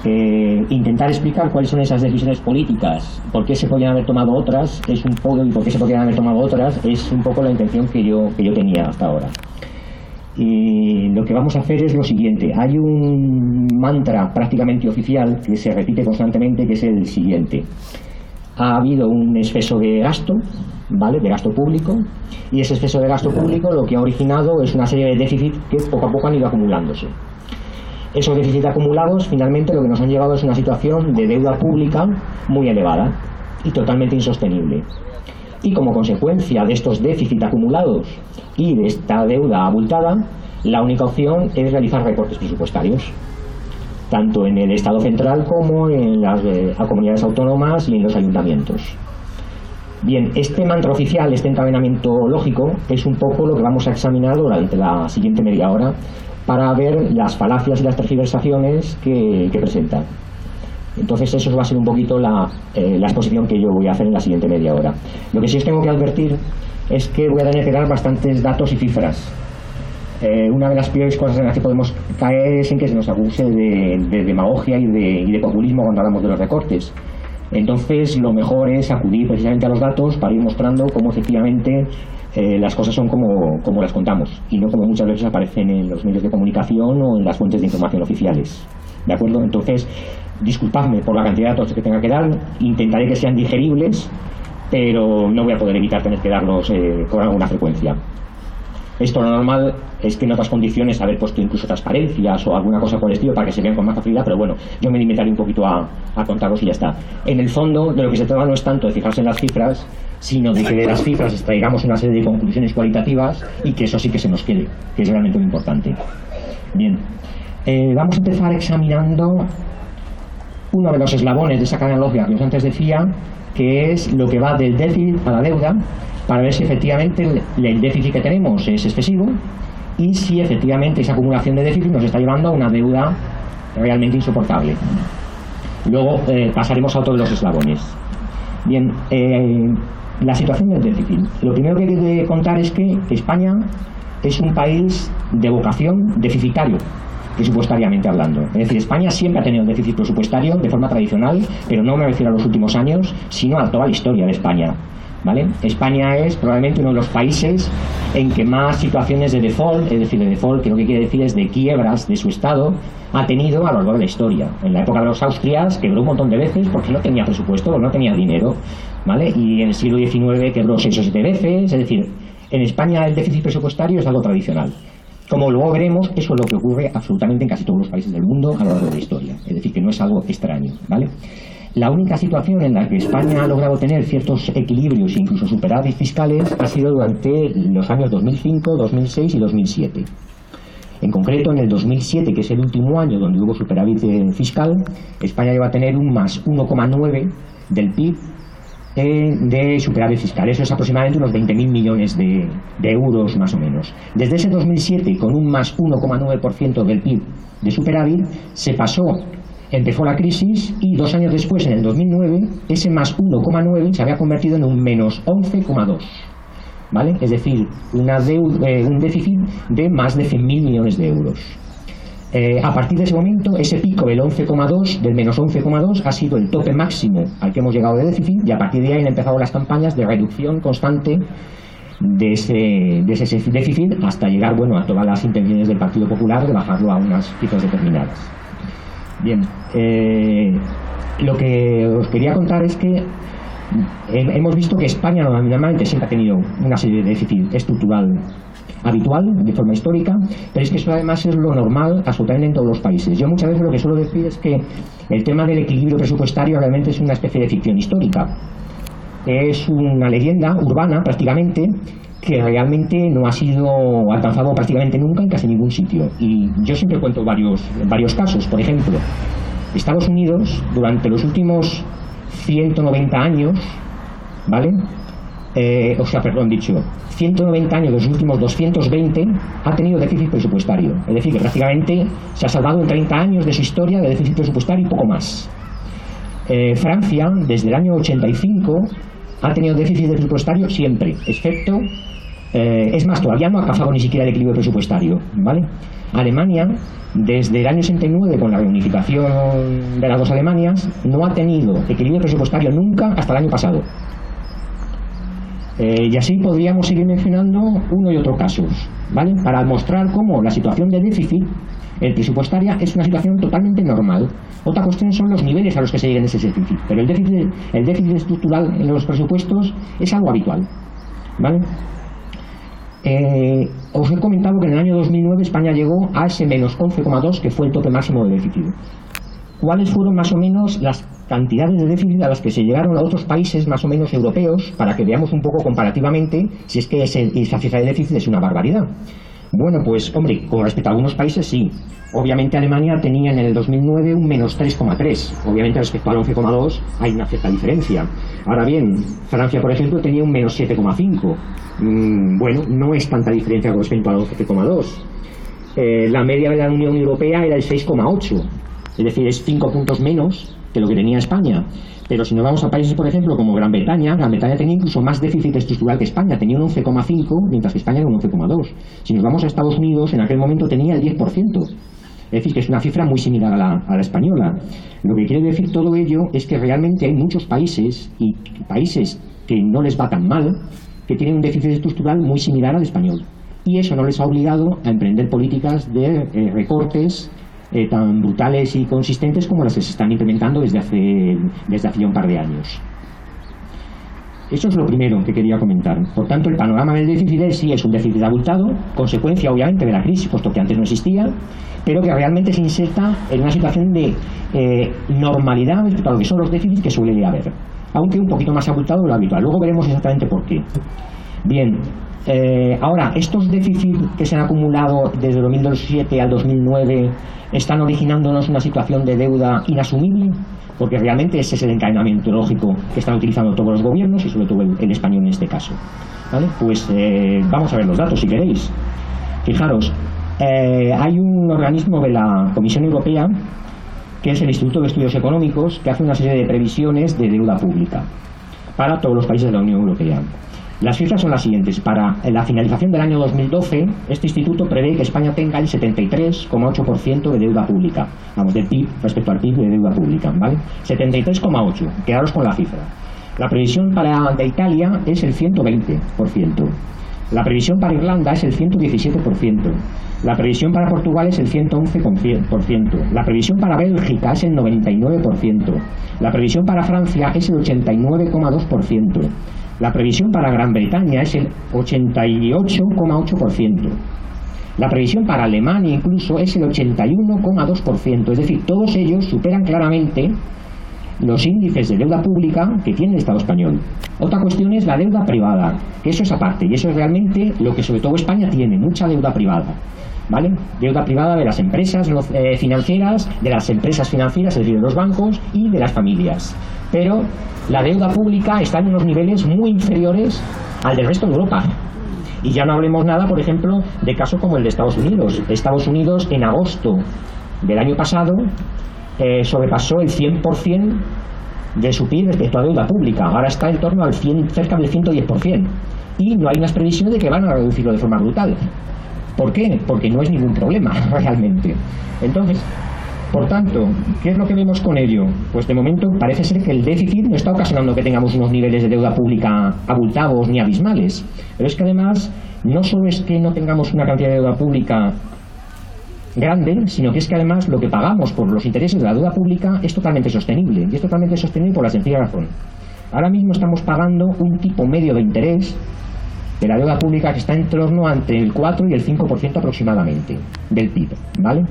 intentar explicar cuáles son esas decisiones políticas, por qué se podrían haber tomado otras, es un poco, y por qué se podrían haber tomado otras, es un poco la intención que yo tenía hasta ahora. Y lo que vamos a hacer es lo siguiente. Hay un mantra prácticamente oficial que se repite constantemente, que es el siguiente: ha habido un exceso de gasto, ¿vale?, de gasto público, y ese exceso de gasto público lo que ha originado es una serie de déficits que poco a poco han ido acumulándose. Esos déficits acumulados finalmente lo que nos han llevado es una situación de deuda pública muy elevada y totalmente insostenible. Y como consecuencia de estos déficits acumulados y de esta deuda abultada, la única opción es realizar recortes presupuestarios, tanto en el Estado central como en las comunidades autónomas y en los ayuntamientos. Bien, este mantra oficial, este encadenamiento lógico, es un poco lo que vamos a examinar durante la siguiente media hora para ver las falacias y las tergiversaciones que presentan. Entonces eso va a ser un poquito la exposición que yo voy a hacer en la siguiente media hora. Lo que sí os tengo que advertir es que voy a tener que dar bastantes datos y cifras. Una de las peores cosas en las que podemos caer es en que se nos acuse de demagogia y de populismo cuando hablamos de los recortes. Entonces lo mejor es acudir precisamente a los datos para ir mostrando cómo efectivamente las cosas son como las contamos y no como muchas veces aparecen en los medios de comunicación o en las fuentes de información oficiales. ¿De acuerdo? Entonces, disculpadme por la cantidad de datos que tenga que dar, intentaré que sean digeribles, pero no voy a poder evitar tener que darlos con alguna frecuencia. Esto lo normal es que en otras condiciones haber puesto incluso transparencias o alguna cosa por el estilo para que se vean con más facilidad, pero bueno, yo me limitaré un poquito a contarlos y ya está. En el fondo, de lo que se trata no es tanto de fijarse en las cifras, sino de que de las cifras extraigamos una serie de conclusiones cualitativas y que eso sí que se nos quede, que es realmente muy importante. Bien, vamos a empezar examinando uno de los eslabones de esa cadena lógica que os antes decía, que es lo que va del déficit a la deuda, para ver si efectivamente el déficit que tenemos es excesivo y si efectivamente esa acumulación de déficit nos está llevando a una deuda realmente insoportable. Luego pasaremos a otro de los eslabones. Bien, la situación del déficit. Lo primero que hay que contar es que España es un país de vocación deficitario, presupuestariamente hablando. Es decir, España siempre ha tenido déficit presupuestario de forma tradicional, pero no me refiero a los últimos años, sino a toda la historia de España. ¿Vale? España es probablemente uno de los países en que más situaciones de default, es decir, de default, que lo que quiere decir es de quiebras de su Estado, ha tenido a lo largo de la historia. En la época de los Austrias quebró un montón de veces porque no tenía presupuesto o no tenía dinero, ¿vale? Y en el siglo XIX quebró 6 o 7 veces, es decir, en España el déficit presupuestario es algo tradicional. Como luego veremos, eso es lo que ocurre absolutamente en casi todos los países del mundo a lo largo de la historia, es decir, que no es algo extraño, ¿vale? La única situación en la que España ha logrado tener ciertos equilibrios e incluso superávit fiscales ha sido durante los años 2005, 2006 y 2007. En concreto, en el 2007, que es el último año donde hubo superávit fiscal, España llegó a tener un más 1,9 del PIB de superávit fiscal. Eso es aproximadamente unos 20.000 millones de euros más o menos. Desde ese 2007, con un más 1,9% del PIB de superávit, empezó la crisis y 2 años después, en el 2009, ese más 1,9 se había convertido en un menos 11,2. ¿Vale? Es decir, un déficit de más de 100.000 millones de euros. A partir de ese momento, ese pico del 11,2, del menos 11,2, ha sido el tope máximo al que hemos llegado de déficit, y a partir de ahí han empezado las campañas de reducción constante de ese déficit hasta llegar, bueno, a todas las intenciones del Partido Popular de bajarlo a unas cifras determinadas. Bien, lo que os quería contar es que hemos visto que España normalmente siempre ha tenido una serie de déficit estructural habitual de forma histórica, pero es que eso además es lo normal absolutamente en todos los países. Yo muchas veces lo que suelo decir es que el tema del equilibrio presupuestario realmente es una especie de ficción histórica. Es una leyenda urbana prácticamente que realmente no ha sido alcanzado prácticamente nunca en casi ningún sitio. Y yo siempre cuento varios casos. Por ejemplo, Estados Unidos durante los últimos 190 años, ¿vale? 190 años de los últimos 220 ha tenido déficit presupuestario. Es decir, que prácticamente se ha salvado en 30 años de su historia de déficit presupuestario y poco más. Francia, desde el año 85, ha tenido déficit presupuestario siempre, excepto Es más, todavía no ha alcanzado ni siquiera el equilibrio presupuestario, ¿vale? Alemania, desde el año 69, con la reunificación de las dos Alemanias, no ha tenido equilibrio presupuestario nunca hasta el año pasado. Y así podríamos seguir mencionando uno y otro casos, ¿vale? Para mostrar cómo la situación de déficit presupuestaria es una situación totalmente normal. Otra cuestión son los niveles a los que se llega en ese déficit, pero el déficit estructural en los presupuestos es algo habitual, ¿vale? Os he comentado que en el año 2009 España llegó a ese menos 11,2, que fue el tope máximo de déficit. ¿Cuáles fueron más o menos las cantidades de déficit a las que se llegaron a otros países más o menos europeos, para que veamos un poco comparativamente si es que esa cifra de déficit es una barbaridad? Bueno, pues hombre, con respecto a algunos países sí. Obviamente Alemania tenía en el 2009 un menos 3,3. Obviamente respecto al 11,2 hay una cierta diferencia. Ahora bien, Francia, por ejemplo, tenía un menos 7,5. Bueno, no es tanta diferencia con respecto al 11,2. La media de la Unión Europea era el 6,8. Es decir, es 5 puntos menos que lo que tenía España. Pero si nos vamos a países, por ejemplo, como Gran Bretaña tenía incluso más déficit estructural que España, tenía un 11,5, mientras que España era un 11,2. Si nos vamos a Estados Unidos, en aquel momento tenía el 10%. Es decir, que es una cifra muy similar a la española. Lo que quiere decir todo ello es que realmente hay muchos países, y países que no les va tan mal, que tienen un déficit estructural muy similar al español. Y eso no les ha obligado a emprender políticas de recortes tan brutales y consistentes como las que se están implementando desde hace ya un par de años. Eso es lo primero que quería comentar. Por tanto, el panorama del déficit sí es un déficit abultado, consecuencia obviamente de la crisis, puesto que antes no existía, pero que realmente se inserta en una situación de normalidad respecto a lo que son los déficits que suele haber, aunque un poquito más abultado de lo habitual. Luego veremos exactamente por qué. Bien, ahora, estos déficits que se han acumulado desde el 2007 al 2009 están originándonos una situación de deuda inasumible, porque realmente ese es el encadenamiento lógico que están utilizando todos los gobiernos y sobre todo el español en este caso, ¿vale? Pues vamos a ver los datos si queréis. Fijaros, hay un organismo de la Comisión Europea, que es el Instituto de Estudios Económicos, que hace una serie de previsiones de deuda pública para todos los países de la Unión Europea. Las cifras son las siguientes. Para la finalización del año 2012, este instituto prevé que España tenga el 73,8% de deuda pública. Vamos, del PIB respecto al PIB de deuda pública, ¿vale? 73,8. Quedaros con la cifra. La previsión de Italia es el 120%. La previsión para Irlanda es el 117%. La previsión para Portugal es el 111%. La previsión para Bélgica es el 99%. La previsión para Francia es el 89,2%. La previsión para Gran Bretaña es el 88,8%. La previsión para Alemania incluso es el 81,2%. Es decir, todos ellos superan claramente los índices de deuda pública que tiene el Estado español. Otra cuestión es la deuda privada, que eso es aparte, y eso es realmente lo que sobre todo España tiene, mucha deuda privada, ¿vale? Deuda privada de las empresas financieras, de las empresas financieras, es decir, de los bancos y de las familias. Pero la deuda pública está en unos niveles muy inferiores al del resto de Europa. Y ya no hablemos nada, por ejemplo, de casos como el de Estados Unidos. Estados Unidos, en agosto del año pasado, sobrepasó el 100% de su PIB respecto a deuda pública. Ahora está en torno al cerca del 110%. Y no hay unas previsiones de que van a reducirlo de forma brutal. ¿Por qué? Porque no es ningún problema, realmente. Entonces, por tanto, ¿qué es lo que vemos con ello? Pues de momento parece ser que el déficit no está ocasionando que tengamos unos niveles de deuda pública abultados ni abismales. Pero es que además, no solo es que no tengamos una cantidad de deuda pública grande, sino que es que además lo que pagamos por los intereses de la deuda pública es totalmente sostenible. Y es totalmente sostenible por la sencilla razón. Ahora mismo estamos pagando un tipo medio de interés de la deuda pública que está en torno entre el 4 y el 5% aproximadamente del PIB, ¿vale?